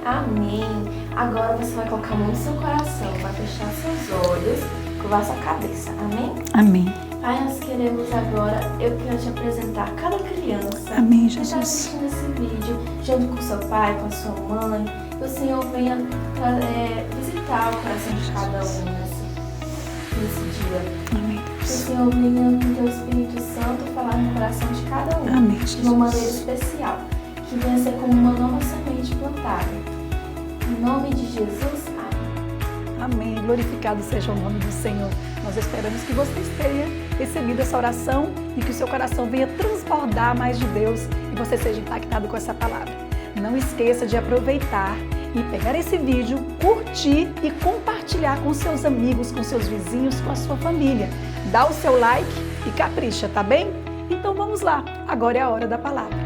Amém. Agora você vai colocar a mão no seu coração, vai fechar seus olhos, curvar sua cabeça. Amém? Amém. Pai, nós queremos agora, eu quero te apresentar cada criança. Amém, Que está Jesus. assistindo esse vídeo, junto com seu pai, com a sua mãe. Que o Senhor venha visitar o coração de cada um nesse dia. Amém, Que o Deus. Senhor venha com o teu Espírito Santo falar no coração de cada um. Amém, De Jesus. uma maneira especial. Que venha ser como uma nova semente plantada. Em nome de Jesus, amém. Amém. Glorificado seja o nome do Senhor. Nós esperamos que você tenha recebido essa oração e que o seu coração venha transbordar mais de Deus e você seja impactado com essa palavra. Não esqueça de aproveitar e pegar esse vídeo, curtir e compartilhar com seus amigos, com seus vizinhos, com a sua família. Dá o seu like e capricha, tá bem? Então vamos lá. Agora é a hora da palavra.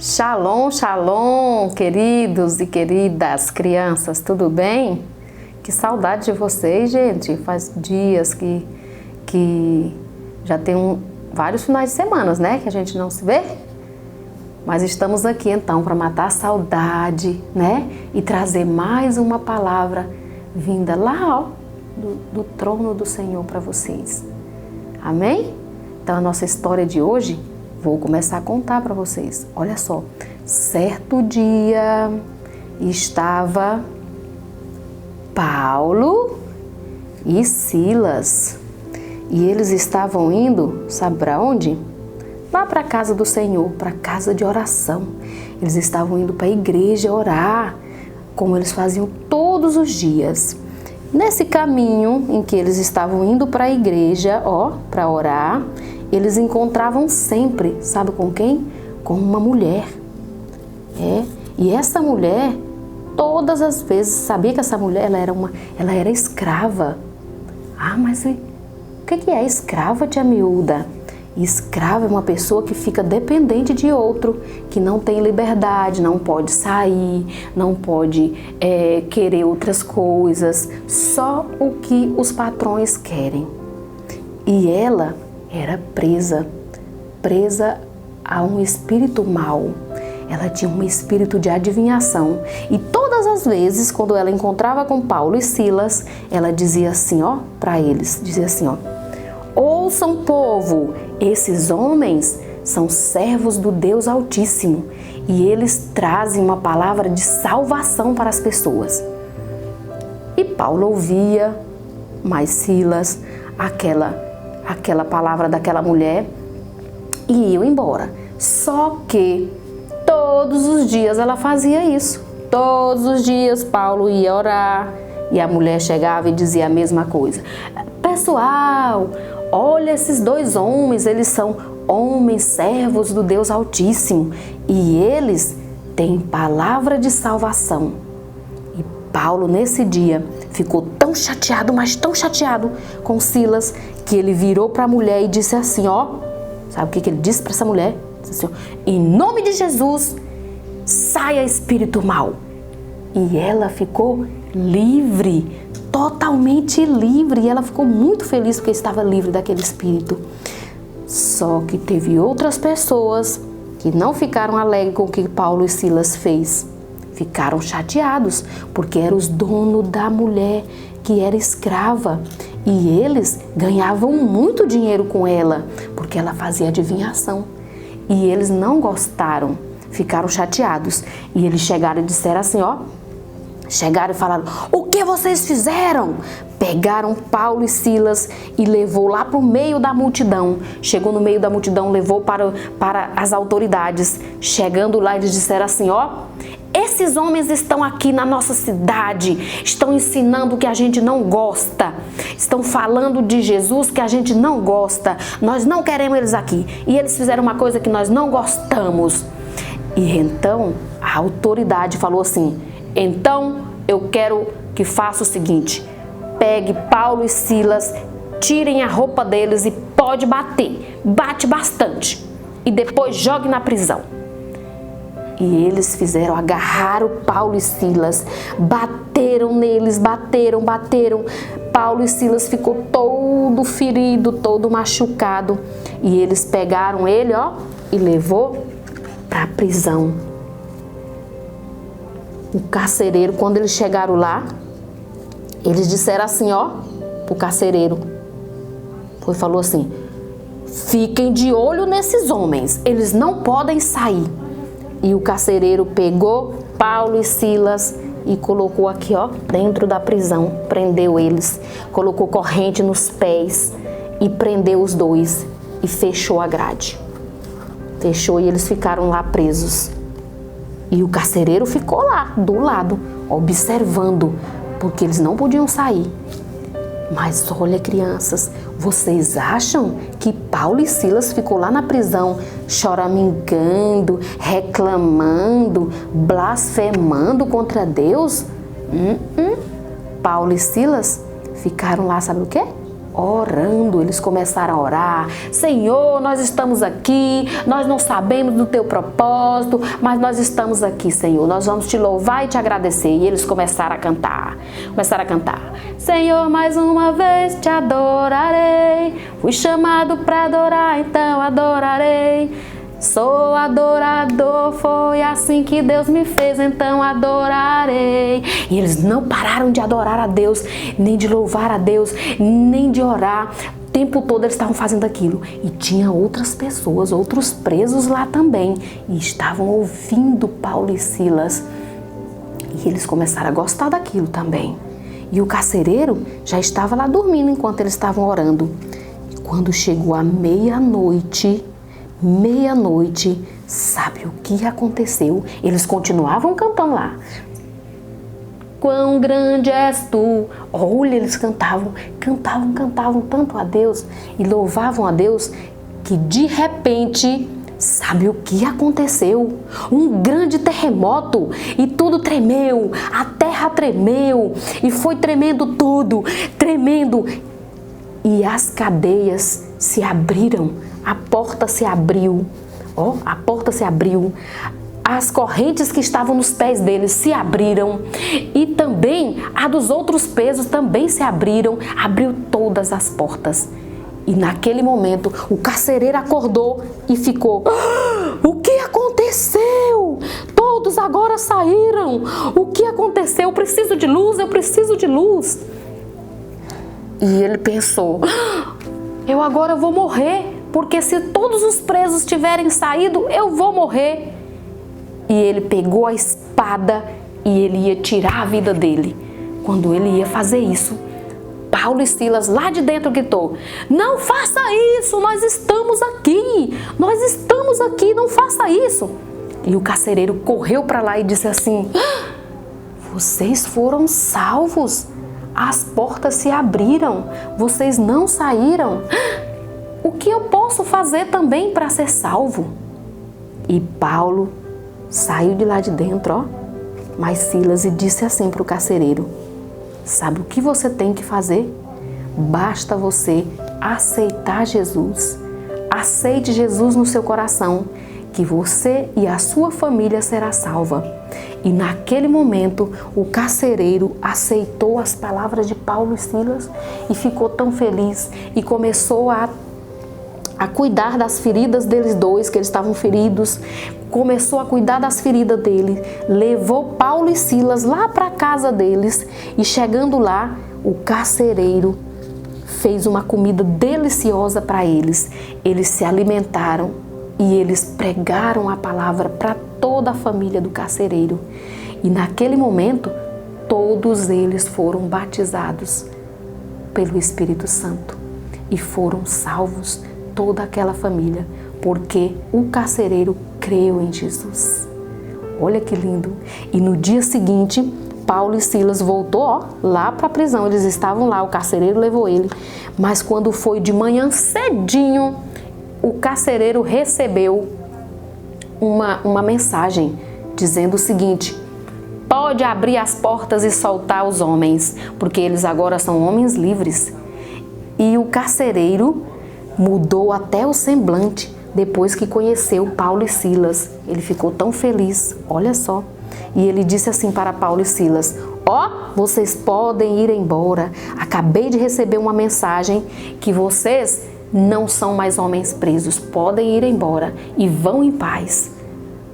Shalom, shalom, queridos e queridas crianças, tudo bem? Que saudade de vocês, gente. Faz dias que já tem vários finais de semana, né, que a gente não se vê. Mas estamos aqui então para matar a saudade, né, e trazer mais uma palavra vinda lá, ó, do trono do Senhor para vocês. Amém? Então a nossa história de hoje, vou começar a contar para vocês. Olha só, certo dia estava Paulo e Silas e eles estavam indo, sabe para onde? Lá para a casa do Senhor, para a casa de oração. Eles estavam indo para a igreja orar, como eles faziam todos os dias. Nesse caminho em que eles estavam indo para a igreja, ó, para orar, eles encontravam sempre, sabe com quem? Com uma mulher. E essa mulher, todas as vezes, sabia que essa mulher ela era escrava. Ah, mas o que é escrava, tia miúda? Escrava é uma pessoa que fica dependente de outro, que não tem liberdade, não pode sair, não pode querer outras coisas, só o que os patrões querem. E ela era presa a um espírito mau. Ela tinha um espírito de adivinhação. E todas as vezes, quando ela encontrava com Paulo e Silas, ela dizia assim, ó, para eles, dizia assim, ó: ouçam, povo, esses homens são servos do Deus Altíssimo e eles trazem uma palavra de salvação para as pessoas. E Paulo ouvia, mas Silas, aquela palavra daquela mulher, e iam embora. Só que todos os dias ela fazia isso. Todos os dias Paulo ia orar e a mulher chegava e dizia a mesma coisa. Pessoal, olha esses dois homens, eles são homens servos do Deus Altíssimo e eles têm palavra de salvação. E Paulo nesse dia ficou tão chateado, mas tão chateado com Silas, que ele virou para a mulher e disse assim, ó, sabe o que ele disse para essa mulher? Disse assim, ó, em nome de Jesus, saia espírito mau. E ela ficou livre, totalmente livre, e ela ficou muito feliz porque estava livre daquele espírito. Só que teve outras pessoas que não ficaram alegres com o que Paulo e Silas fez. Ficaram chateados, porque eram os donos da mulher que era escrava. E eles ganhavam muito dinheiro com ela, porque ela fazia adivinhação. E eles não gostaram, ficaram chateados. E eles chegaram e disseram assim, ó, chegaram e falaram, o que vocês fizeram? Pegaram Paulo e Silas e levou lá para o meio da multidão. Chegou no meio da multidão, levou para as autoridades. Chegando lá, eles disseram assim, ó, esses homens estão aqui na nossa cidade, estão ensinando o que a gente não gosta, estão falando de Jesus que a gente não gosta, nós não queremos eles aqui. E eles fizeram uma coisa que nós não gostamos. E então a autoridade falou assim, então eu quero que faça o seguinte, pegue Paulo e Silas, tirem a roupa deles e pode bater, bate bastante e depois jogue na prisão. E eles fizeram, agarraram Paulo e Silas, bateram neles, bateram. Paulo e Silas ficou todo ferido, todo machucado. E eles pegaram ele, ó, e levou para a prisão. O carcereiro, quando eles chegaram lá, eles disseram assim, ó, pro carcereiro. Falou assim: fiquem de olho nesses homens, eles não podem sair. E o carcereiro pegou Paulo e Silas e colocou aqui, ó, dentro da prisão, prendeu eles, colocou corrente nos pés e prendeu os dois e fechou a grade. Fechou e eles ficaram lá presos. E o carcereiro ficou lá, do lado, observando, porque eles não podiam sair. Mas olha, crianças, vocês acham que Paulo e Silas ficou lá na prisão choramingando, reclamando, blasfemando contra Deus? Paulo e Silas ficaram lá, sabe o quê? Orando. Eles começaram a orar: Senhor, nós estamos aqui, nós não sabemos do teu propósito, mas nós estamos aqui, Senhor, nós vamos te louvar e te agradecer. E eles começaram a cantar, Senhor, mais uma vez te adorarei, fui chamado para adorar, então adorarei. Sou adorador, foi assim que Deus me fez, então adorarei. E eles não pararam de adorar a Deus, nem de louvar a Deus, nem de orar. O tempo todo eles estavam fazendo aquilo. E tinha outras pessoas, outros presos lá também, e estavam ouvindo Paulo e Silas. E eles começaram a gostar daquilo também. E o carcereiro já estava lá dormindo enquanto eles estavam orando. E quando chegou a meia-noite, sabe o que aconteceu? Eles continuavam cantando lá. Quão grande és tu. Olha, eles cantavam tanto a Deus e louvavam a Deus, que de repente, sabe o que aconteceu? Um grande terremoto e tudo tremeu, a terra tremeu e foi tremendo tudo, tremendo. E as cadeias se abriram, a porta se abriu, a porta se abriu, as correntes que estavam nos pés deles se abriram e também a dos outros presos também se abriu todas as portas. E naquele momento o carcereiro acordou e ficou: o que aconteceu? Todos agora saíram, o que aconteceu? Eu preciso de luz. E ele pensou: eu agora vou morrer, porque se todos os presos tiverem saído, eu vou morrer. E ele pegou a espada e ele ia tirar a vida dele. Quando ele ia fazer isso, Paulo e Silas lá de dentro gritou: não faça isso, nós estamos aqui, não faça isso. E o carcereiro correu para lá e disse assim: vocês foram salvos, as portas se abriram, vocês não saíram. O que eu posso fazer também para ser salvo? E Paulo saiu de lá de dentro, mas Silas, e disse assim para o carcereiro: sabe o que você tem que fazer? Basta você aceitar Jesus. Aceite Jesus no seu coração, que você e a sua família será salva. E naquele momento o carcereiro aceitou as palavras de Paulo e Silas e ficou tão feliz e começou a cuidar das feridas deles dois, que eles estavam feridos. Começou a cuidar das feridas dele, levou Paulo e Silas lá para a casa deles e chegando lá, o carcereiro fez uma comida deliciosa para eles. Eles se alimentaram e eles pregaram a palavra para toda a família do carcereiro. E naquele momento, todos eles foram batizados pelo Espírito Santo e foram salvos, toda aquela família, porque o carcereiro creu em Jesus. Olha que lindo! E no dia seguinte, Paulo e Silas voltou lá para a prisão. Eles estavam lá, o carcereiro levou ele. Mas quando foi de manhã cedinho, o carcereiro recebeu uma mensagem dizendo o seguinte: pode abrir as portas e soltar os homens, porque eles agora são homens livres. E o carcereiro mudou até o semblante depois que conheceu Paulo e Silas. Ele ficou tão feliz, olha só. E ele disse assim para Paulo e Silas: vocês podem ir embora. Acabei de receber uma mensagem que vocês não são mais homens presos. Podem ir embora e vão em paz.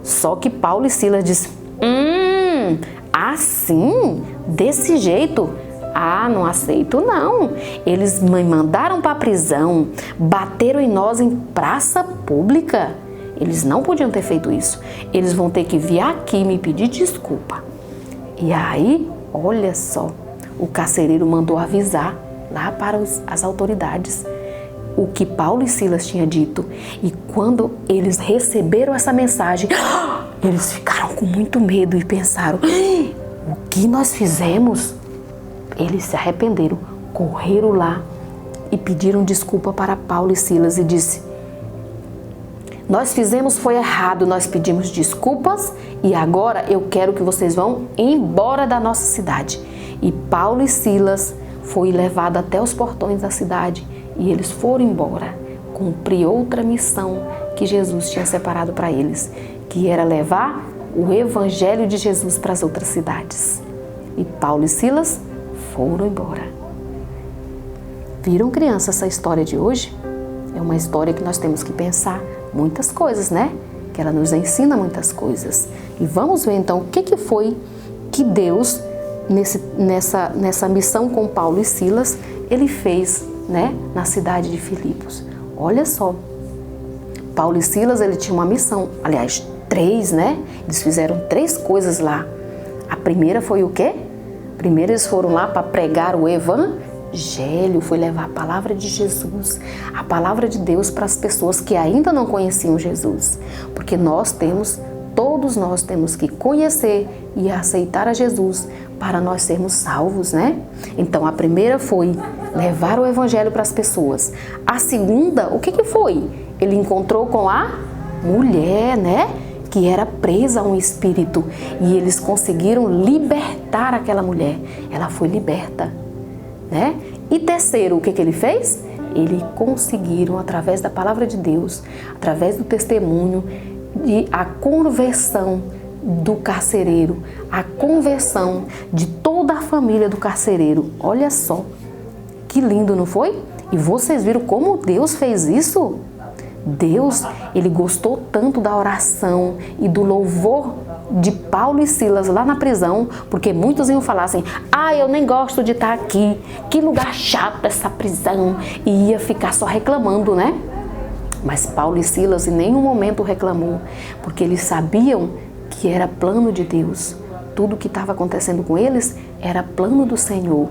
Só que Paulo e Silas disseram: Assim, desse jeito? Ah, não aceito não. Eles me mandaram para a prisão, bateram em nós em praça pública. Eles não podiam ter feito isso. Eles vão ter que vir aqui me pedir desculpa. E aí, olha só, o carcereiro mandou avisar lá para as autoridades o que Paulo e Silas tinham dito. E quando eles receberam essa mensagem, eles ficaram com muito medo e pensaram: o que nós fizemos? Eles se arrependeram, correram lá e pediram desculpa para Paulo e Silas e disse: nós fizemos foi errado, nós pedimos desculpas e agora eu quero que vocês vão embora da nossa cidade. E Paulo e Silas foi levado até os portões da cidade e eles foram embora, cumprir outra missão que Jesus tinha separado para eles, que era levar o evangelho de Jesus para as outras cidades. E Paulo e Silas foram embora. Viram, criança, essa história de hoje? É uma história que nós temos que pensar muitas coisas, né? Que ela nos ensina muitas coisas. E vamos ver então o que foi que Deus, nessa missão com Paulo e Silas, ele fez, né, na cidade de Filipos. Olha só, Paulo e Silas, ele tinha uma missão, aliás, 3, né? Eles fizeram 3 coisas lá. A primeira foi o quê? Primeiro eles foram lá para pregar o evangelho, foi levar a palavra de Jesus, a palavra de Deus para as pessoas que ainda não conheciam Jesus. Porque todos nós temos que conhecer e aceitar a Jesus para nós sermos salvos, né? Então a primeira foi levar o evangelho para as pessoas. A segunda, o que foi? Ele encontrou com a mulher, né? Que era presa a um espírito e eles conseguiram libertar aquela mulher. Ela foi liberta, né? E terceiro, o que ele fez? Eles conseguiram, através da palavra de Deus, através do testemunho, e a conversão do carcereiro, a conversão de toda a família do carcereiro. Olha só, que lindo, não foi? E vocês viram como Deus fez isso? Deus, ele gostou tanto da oração e do louvor de Paulo e Silas lá na prisão, porque muitos iam falar assim: eu nem gosto de estar aqui, que lugar chato essa prisão, e ia ficar só reclamando, né? Mas Paulo e Silas em nenhum momento reclamou, porque eles sabiam que era plano de Deus. Tudo que estava acontecendo com eles era plano do Senhor.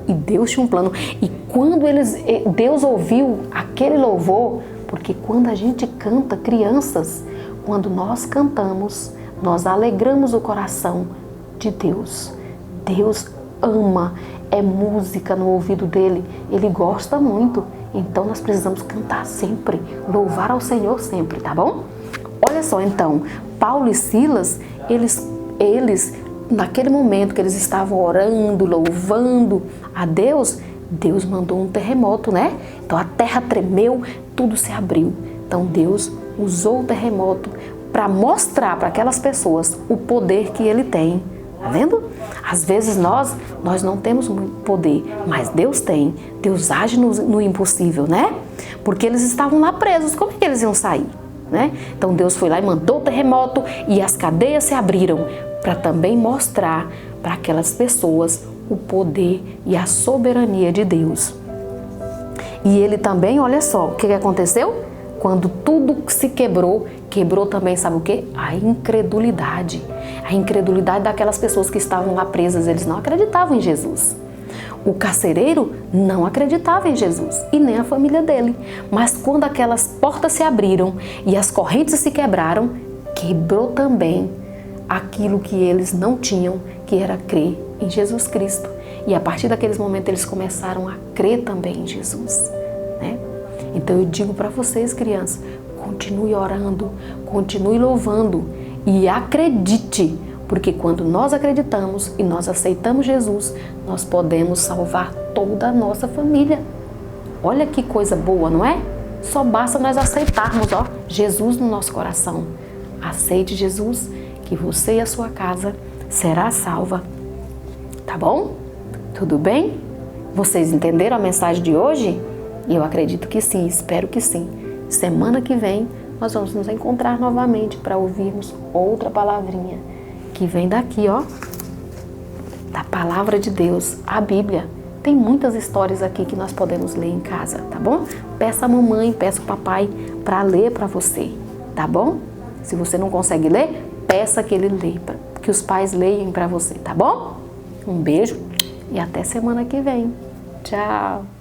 E Deus tinha um plano. E quando Deus ouviu aquele louvor, porque quando a gente canta, crianças, quando nós cantamos, nós alegramos o coração de Deus. Deus ama, é música no ouvido dele, ele gosta muito. Então nós precisamos cantar sempre, louvar ao Senhor sempre, tá bom? Olha só então, Paulo e Silas, eles naquele momento que eles estavam orando, louvando a Deus, Deus mandou um terremoto, né? Então a terra tremeu, tudo se abriu. Então Deus usou o terremoto para mostrar para aquelas pessoas o poder que ele tem. Tá vendo? Às vezes nós não temos muito poder, mas Deus tem. Deus age no impossível, né? Porque eles estavam lá presos, como é que eles iam sair? Né? Então Deus foi lá e mandou o terremoto e as cadeias se abriram para também mostrar para aquelas pessoas o poder e a soberania de Deus. E ele também, olha só, o que aconteceu? Quando tudo se quebrou também, sabe o quê? A incredulidade. A incredulidade daquelas pessoas que estavam lá presas, eles não acreditavam em Jesus. O carcereiro não acreditava em Jesus e nem a família dele. Mas quando aquelas portas se abriram e as correntes se quebraram, quebrou também aquilo que eles não tinham, que era crer em Jesus Cristo. E a partir daqueles momentos eles começaram a crer também em Jesus, né? Então eu digo para vocês, crianças, continue orando, continue louvando e acredite, porque quando nós acreditamos e nós aceitamos Jesus, nós podemos salvar toda a nossa família. Olha que coisa boa, não é? Só basta nós aceitarmos, Jesus no nosso coração. Aceite Jesus, que você e a sua casa será salva. Tá bom? Tudo bem? Vocês entenderam a mensagem de hoje? Eu acredito que sim, espero que sim. Semana que vem nós vamos nos encontrar novamente para ouvirmos outra palavrinha que vem daqui, da palavra de Deus, a Bíblia. Tem muitas histórias aqui que nós podemos ler em casa, tá bom? Peça a mamãe, peça o papai para ler para você, tá bom? Se você não consegue ler, peça que ele leia, que os pais leiam para você, tá bom? Um beijo e até semana que vem. Tchau!